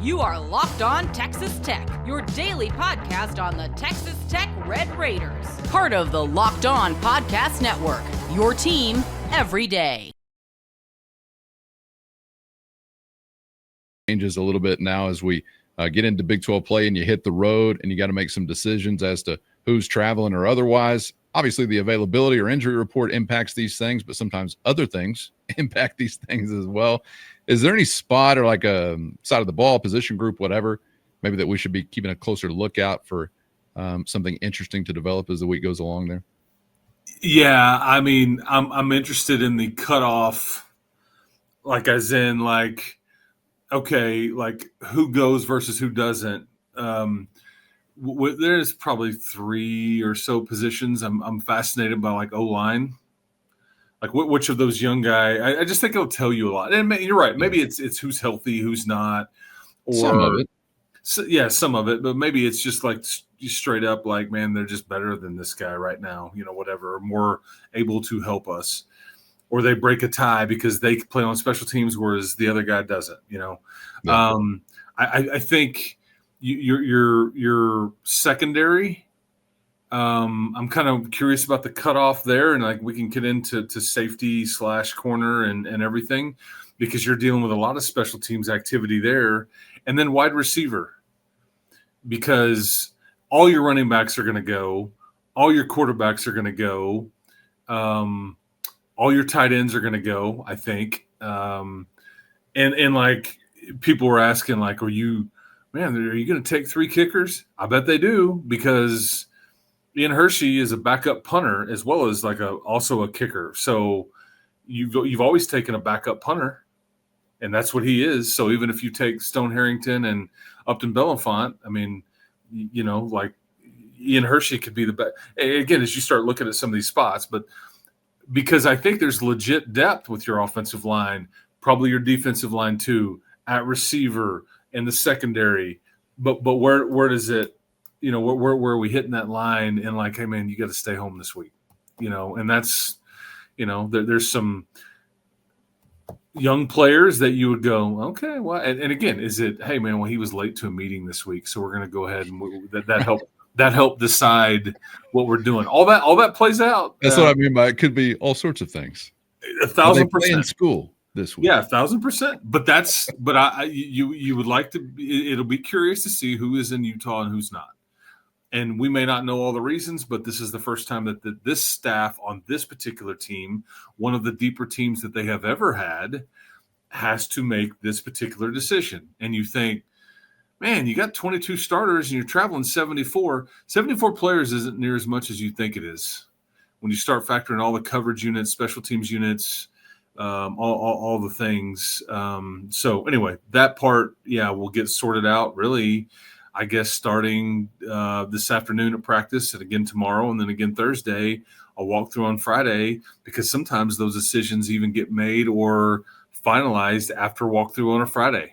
You are Locked On Texas Tech, your daily podcast on the Texas Tech Red Raiders. Part of the Locked On Podcast Network, your team every day. Changes a little bit now as we get into Big 12 play and you hit the road and you got to make some decisions as to who's traveling or otherwise. Obviously, the availability or injury report impacts these things, but sometimes other things impact these things as well. Is there any spot or like a side of the ball, position group, whatever, maybe that we should be keeping a closer lookout for something interesting to develop as the week goes along there? Yeah, I mean, I'm interested in the cutoff, like as in like, okay, like who goes versus who doesn't. There's probably 3 or so positions I'm fascinated by, like O-line. Like which of those young guy? I just think it'll tell you a lot. And you're right. Maybe it's who's healthy, who's not, or some of it. So, yeah, some of it. But maybe it's just like straight up, like, man, they're just better than this guy right now. You know, whatever, or more able to help us, or they break a tie because they play on special teams, whereas the other guy doesn't. You know, Yeah. I think your secondary. I'm kind of curious about the cutoff there, and like we can get into safety / corner and everything, because you're dealing with a lot of special teams activity there, and then wide receiver, because all your running backs are going to go, all your quarterbacks are going to go, all your tight ends are going to go, I think, and like people were asking, like, are you going to take 3 kickers? I bet they do, because Ian Hershey is a backup punter as well as like also a kicker. So you've always taken a backup punter, and that's what he is. So even if you take Stone Harrington and Upton Bellenfant, I mean, you know, like Ian Hershey could be the best. Again, as you start looking at some of these spots, but because I think there's legit depth with your offensive line, probably your defensive line too, at receiver and the secondary. But where does it? You know, where are we hitting that line? And like, hey, man, you got to stay home this week, you know, and that's, you know, there's some young players that you would go, okay, well, and again, is it, hey, man, well, he was late to a meeting this week, so we're going to go ahead and that helped decide what we're doing. All that plays out. That's what I mean by it could be all sorts of things. 1,000%. In school this week. Yeah, 1,000%. But you would like to. It'll be curious to see who is in Utah and who's not. And we may not know all the reasons, but this is the first time that this staff on this particular team, one of the deeper teams that they have ever had, has to make this particular decision. And you think, man, you got 22 starters and you're traveling 74. 74 players isn't near as much as you think it is. When you start factoring all the coverage units, special teams units, all the things. So anyway, that part, yeah, will get sorted out really, I guess, starting this afternoon at practice, and again tomorrow, and then again Thursday. I'll walk through on Friday, because sometimes those decisions even get made or finalized after walkthrough on a Friday.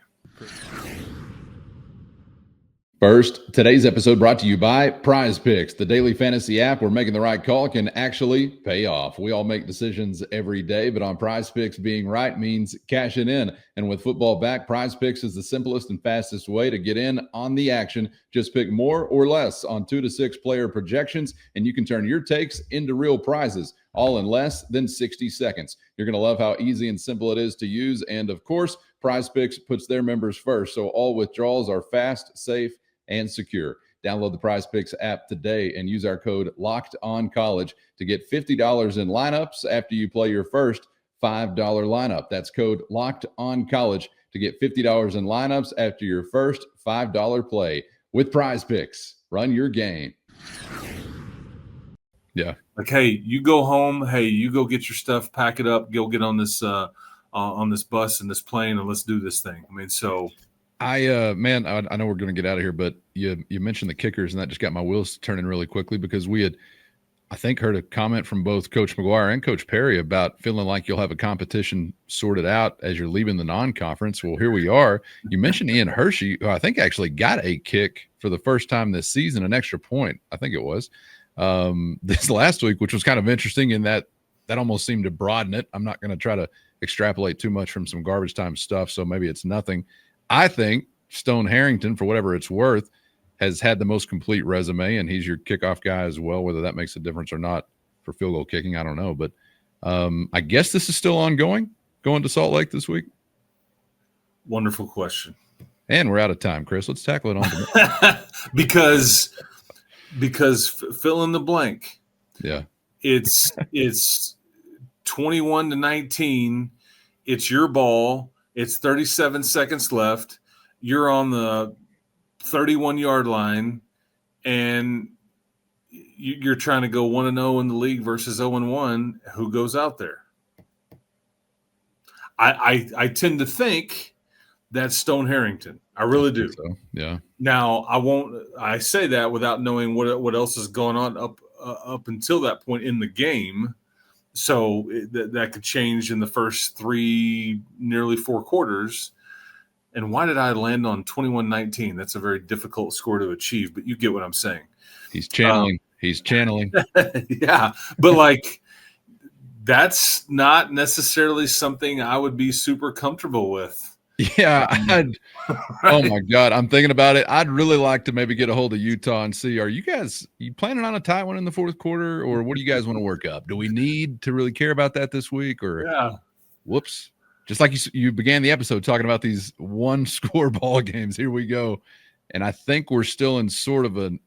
First, today's episode brought to you by Prize Picks, the daily fantasy app where making the right call can actually pay off. We all make decisions every day, but on Prize Picks, being right means cashing in. And with football back, Prize Picks is the simplest and fastest way to get in on the action. Just pick more or less on 2 to 6 player projections, and you can turn your takes into real prizes, all in less than 60 seconds. You're going to love how easy and simple it is to use. And of course, Prize Picks puts their members first, so all withdrawals are fast, safe, and secure. Download the Prize Picks app today and use our code LOCKEDONCollege to get $50 in lineups after you play your first $5 lineup. That's code LOCKEDONCollege to get $50 in lineups after your first $5 play. With Prize Picks, run your game. Yeah. Like, hey, you go home. Hey, you go get your stuff, pack it up, go get on this bus and this plane, and let's do this thing. I mean, so I know we're going to get out of here, but you mentioned the kickers, and that just got my wheels turning really quickly, because we had, I think, heard a comment from both Coach McGuire and Coach Perry about feeling like you'll have a competition sorted out as you're leaving the non-conference. Well, here we are. You mentioned Ian Hershey, who I think actually got a kick for the first time this season, an extra point, I think it was, this last week, which was kind of interesting in that almost seemed to broaden it. I'm not going to try to extrapolate too much from some garbage time stuff, so maybe it's nothing. I think Stone Harrington, for whatever it's worth, has had the most complete resume, and he's your kickoff guy as well. Whether that makes a difference or not for field goal kicking, I don't know. But I guess this is still ongoing, going to Salt Lake this week. Wonderful question. And we're out of time, Chris. Let's tackle it on because fill in the blank. Yeah. It's 21-19. It's your ball. It's 37 seconds left. You're on the 31-yard line, and you're trying to go 1-0 in the league versus 0-1. Who goes out there? I tend to think that's Stone Harrington. I really do. So, yeah. Now I say that without knowing what else is going on up until that point in the game. So that could change in the first nearly 4 quarters. And why did I land on 21-19? That's a very difficult score to achieve, but you get what I'm saying. He's channeling. Yeah. But that's not necessarily something I would be super comfortable with. Yeah. Right? Oh my God. I'm thinking about it. I'd really like to maybe get a hold of Utah and see, are you planning on a tight one in the fourth quarter, or what do you guys want to work up? Do we need to really care about that this week, or whoops? Just like you began the episode talking about these 1-score ball games. Here we go. And I think we're still in sort of an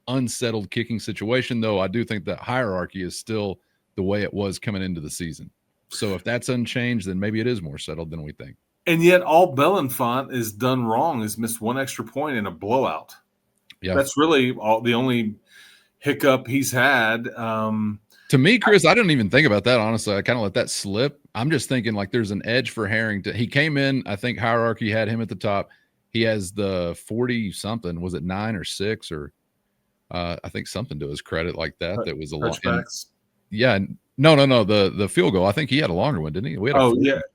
unsettled kicking situation, though I do think that hierarchy is still the way it was coming into the season. So if that's unchanged, then maybe it is more settled than we think. And yet all Belenfant is done wrong is missed 1 extra point in a blowout. Yeah. That's really the only hiccup he's had. To me, Chris, I didn't even think about that, honestly. I kind of let that slip. I'm just thinking there's an edge for Harrington. He came in, I think hierarchy had him at the top. He has the 40-something. Was it 9 or 6 or I think something to his credit like that. That was a lot. Yeah. No. The field goal. I think he had a longer one, didn't he?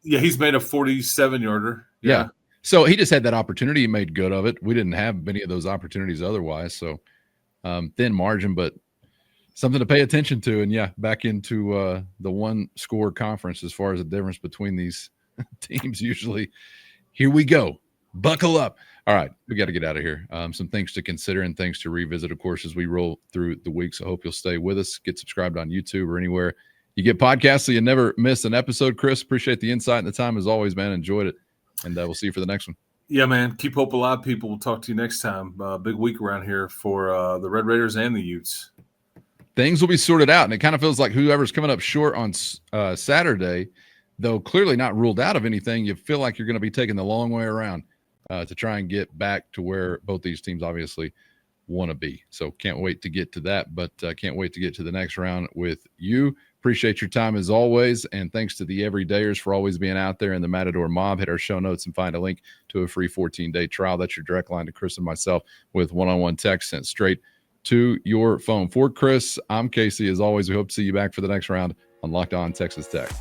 Yeah. He's made a 47-yarder. Yeah. So he just had that opportunity. He made good of it. We didn't have many of those opportunities otherwise. So thin margin, but something to pay attention to. And back into the 1-score conference as far as the difference between these teams. Usually, here we go. Buckle up. All right, we got to get out of here. Some things to consider and things to revisit, of course, as we roll through the week. So I hope you'll stay with us. Get subscribed on YouTube or anywhere you get podcasts so you never miss an episode. Chris, appreciate the insight and the time as always, man. Enjoyed it. And we'll see you for the next one. Yeah, man. Keep hope alive, people. We'll talk to you next time. Big week around here for the Red Raiders and the Utes. Things will be sorted out, and it kind of feels like whoever's coming up short on Saturday, though clearly not ruled out of anything, you feel like you're going to be taking the long way around to try and get back to where both these teams obviously want to be. So can't wait to get to that, but can't wait to get to the next round with you. Appreciate your time as always, and thanks to the everydayers for always being out there in the Matador Mob. Hit our show notes and find a link to a free 14-day trial. That's your direct line to Chris and myself with one-on-one text sent straight to your phone. For Chris, I'm Casey. As always, we hope to see you back for the next round on Locked On Texas Tech.